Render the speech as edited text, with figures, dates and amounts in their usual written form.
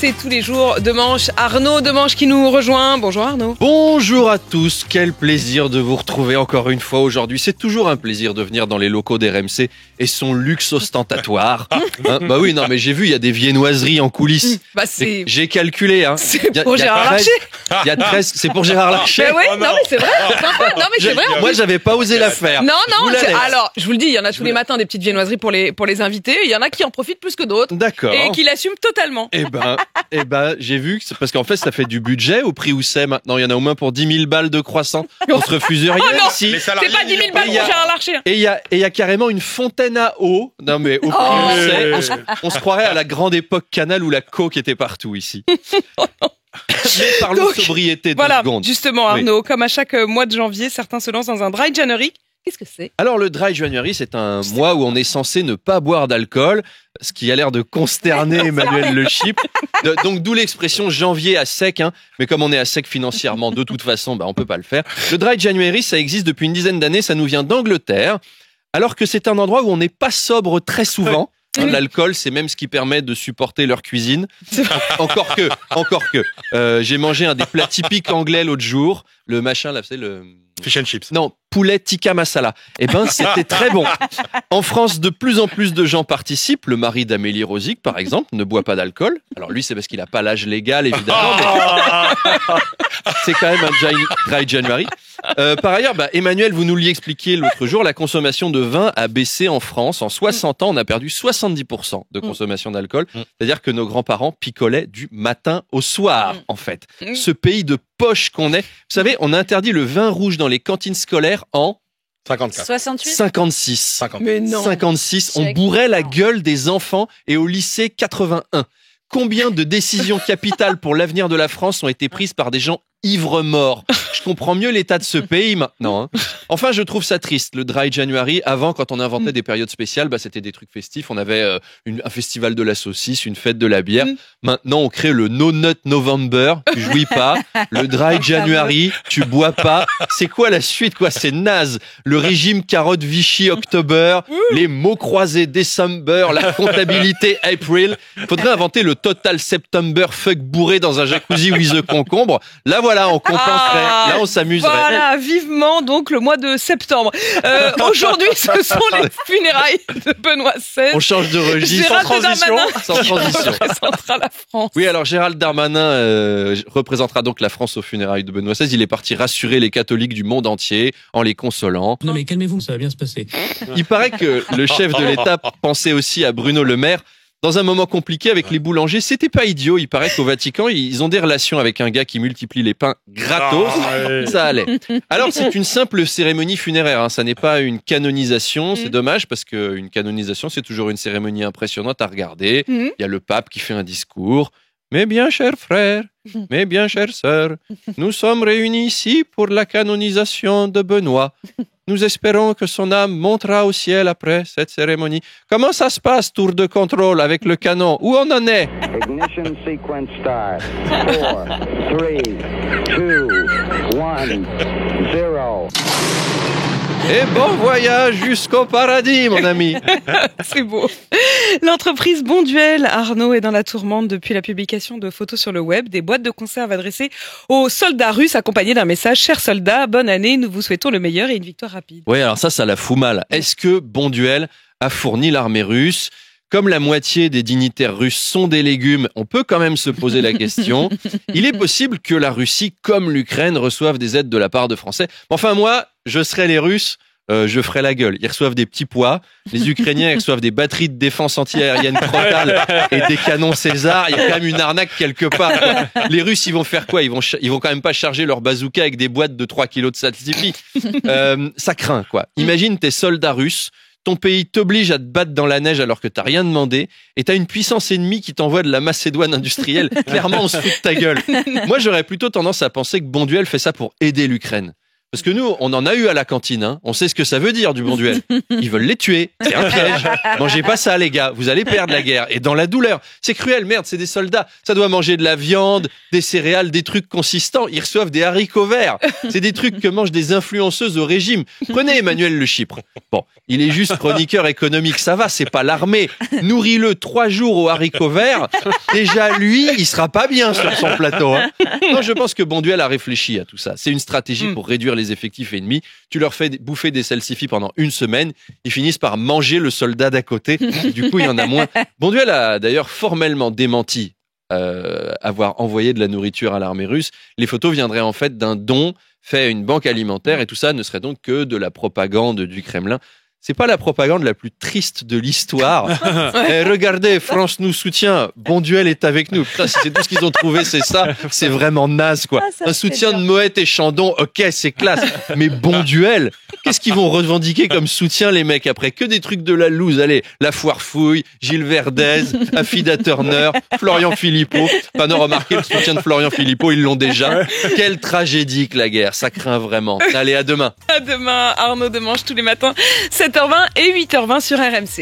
RMC tous les jours. Demanche, Arnaud Demanche qui nous rejoint. Bonjour Arnaud. Bonjour à tous, quel plaisir de vous retrouver encore une fois aujourd'hui. C'est toujours un plaisir de venir dans les locaux d'RMC et son luxe ostentatoire. Bah oui, non mais j'ai vu, il y a des viennoiseries en coulisses. Bah c'est... J'ai calculé. Hein. C'est pour Gérard Larcher. Il y a 13, c'est pour Gérard Larcher. Bah oui, non mais c'est vrai. Non mais c'est vrai. Moi j'avais pas osé la faire. Non, alors je vous le dis, il y en a tous les matins des petites viennoiseries pour les invités. Il y en a qui en profitent plus que d'autres. D'accord. Et qui l'assument totalement. Eh ben, j'ai vu que c'est parce qu'en fait, ça fait du budget au prix où c'est maintenant. Il y en a au moins pour 10 000 balles de croissant. On se refuse rien ici. C'est pas 10 000 balles pour Gérard Larcher. Et il y a carrément une fontaine à eau. Non, mais au prix où c'est, on se croirait à la grande époque Canal où la coke était partout ici. Mais parlons de sobriété de secondes. Justement, Arnaud, comme à chaque mois de janvier, certains se lancent dans un dry January. Qu'est-ce que c'est ? Alors le Dry January, c'est un mois où on est censé ne pas boire d'alcool, ce qui a l'air de consterner Emmanuel Le Chip. Donc d'où l'expression janvier à sec, hein. Mais comme on est à sec financièrement de toute façon, on peut pas le faire. Le Dry January, ça existe depuis une dizaine d'années, ça nous vient d'Angleterre, alors que c'est un endroit où on n'est pas sobre très souvent. L'alcool, c'est même ce qui permet de supporter leur cuisine. Encore que. J'ai mangé un des plats typiques anglais l'autre jour, le machin là, c'est le fish and chips. Non, poulet tikka masala. C'était très bon. En France, de plus en plus de gens participent. Le mari d'Amélie Rosic, par exemple, ne boit pas d'alcool. Alors lui, c'est parce qu'il n'a pas l'âge légal, évidemment. Mais c'est quand même un dry January. Par ailleurs, Emmanuel, vous nous l'expliquiez l'autre jour, la consommation de vin a baissé en France. En 60 ans, on a perdu 70% de consommation d'alcool. C'est-à-dire que nos grands-parents picolaient du matin au soir, en fait. Ce pays de poche qu'on est. Vous savez, on a interdit le vin rouge dans les cantines scolaires en 54. 56. Mais non. 56. On bourrait la gueule des enfants et au lycée 81. Combien de décisions capitales pour l'avenir de la France ont été prises par des gens ivres-morts? Je comprends mieux l'état de ce pays maintenant. Hein. Enfin, je trouve ça triste. Le Dry January, avant, quand on inventait des périodes spéciales, c'était des trucs festifs. On avait un festival de la saucisse, une fête de la bière. Maintenant, on crée le No Nut November. Tu jouis pas. Le Dry January, tu bois pas. C'est quoi la suite, quoi? C'est naze. Le régime carotte Vichy October, les mots croisés December, la comptabilité April. Faudrait inventer le Total September fuck bourré dans un jacuzzi with a concombre. Là, voilà, on compenserait. Là, on s'amuserait. Voilà, vivement donc le mois de septembre. Aujourd'hui, ce sont les funérailles de Benoît XVI. On change de registre sans transition. Représentera la France. Oui, alors Gérald Darmanin représentera donc la France aux funérailles de Benoît XVI. Il est parti rassurer les catholiques du monde entier en les consolant. Non mais calmez-vous, ça va bien se passer. Il paraît que le chef de l'État pensait aussi à Bruno Le Maire. Dans un moment compliqué avec les boulangers, c'était pas idiot. Il paraît qu'au Vatican, ils ont des relations avec un gars qui multiplie les pains gratos. Ça allait. Alors, c'est une simple cérémonie funéraire. Hein. Ça n'est pas une canonisation. C'est dommage parce qu'une canonisation, c'est toujours une cérémonie impressionnante à regarder. Il y a le pape qui fait un discours. Mes bien chers frères, mes bien chères sœurs, nous sommes réunis ici pour la canonisation de Benoît. Nous espérons que son âme montera au ciel après cette cérémonie. Comment ça se passe, tour de contrôle avec le canon? Où on en est? Ignition sequence start. 4, 3, 2, 1, 0. Et bon voyage jusqu'au paradis, mon ami. C'est beau. L'entreprise Bonduel, Arnaud, est dans la tourmente depuis la publication de photos sur le web des boîtes de conserve adressées aux soldats russes, accompagnées d'un message: chers soldats, bonne année, nous vous souhaitons le meilleur et une victoire rapide. Oui, alors ça la fout mal. Est-ce que Bonduel a fourni l'armée russe? Comme la moitié des dignitaires russes sont des légumes, on peut quand même se poser la question. Il est possible que la Russie, comme l'Ukraine, reçoive des aides de la part de Français. Enfin, moi, je serais les Russes, je ferais la gueule. Ils reçoivent des petits pois. Les Ukrainiens, ils reçoivent des batteries de défense anti-aérienne Crotale et des canons César. Il y a quand même une arnaque quelque part. Les Russes, ils vont faire quoi? Ils vont quand même pas charger leur bazooka avec des boîtes de 3 kilos de salsifis. Ça craint, quoi. Imagine tes soldats russes. Ton pays t'oblige à te battre dans la neige alors que t'as rien demandé, et t'as une puissance ennemie qui t'envoie de la Macédoine industrielle. Clairement, on se fout de ta gueule. Moi, j'aurais plutôt tendance à penser que Bonduel fait ça pour aider l'Ukraine. Parce que nous, on en a eu à la cantine. Hein. On sait ce que ça veut dire du bon duel. Ils veulent les tuer. C'est un piège. Mangez pas ça, les gars. Vous allez perdre la guerre. Et dans la douleur. C'est cruel. Merde, c'est des soldats. Ça doit manger de la viande, des céréales, des trucs consistants. Ils reçoivent des haricots verts. C'est des trucs que mangent des influenceuses au régime. Prenez Emmanuel Le Chypre. Bon, il est juste chroniqueur économique. Ça va, c'est pas l'armée. Nourris-le 3 jours aux haricots verts. Déjà, lui, il sera pas bien sur son plateau. Hein. Non, je pense que Bonduel a réfléchi à tout ça. C'est une stratégie pour réduire les effectifs ennemis. Tu leur fais bouffer des salsifis pendant 1 semaine. Ils finissent par manger le soldat d'à côté. Du coup, il y en a moins. Bonduel a d'ailleurs formellement démenti avoir envoyé de la nourriture à l'armée russe. Les photos viendraient en fait d'un don fait à une banque alimentaire et tout ça ne serait donc que de la propagande du Kremlin. C'est pas la propagande la plus triste de l'histoire. Regardez, France nous soutient. Bonduel est avec nous. Putain, si c'est tout ce qu'ils ont trouvé, c'est ça. C'est vraiment naze, quoi. Un soutien de Moët et Chandon, ok, c'est classe. Mais Bonduel, qu'est-ce qu'ils vont revendiquer comme soutien, les mecs, après? Que des trucs de la loose. Allez, La Foire Fouille, Gilles Verdez, Affida Turner, Florian Philippot. Enfin, non, remarquez, le soutien de Florian Philippot, ils l'ont déjà. Quelle tragédie que la guerre. Ça craint vraiment. Allez, à demain. À demain, Arnaud Demanche tous les matins, 7h20 et 8h20 sur RMC.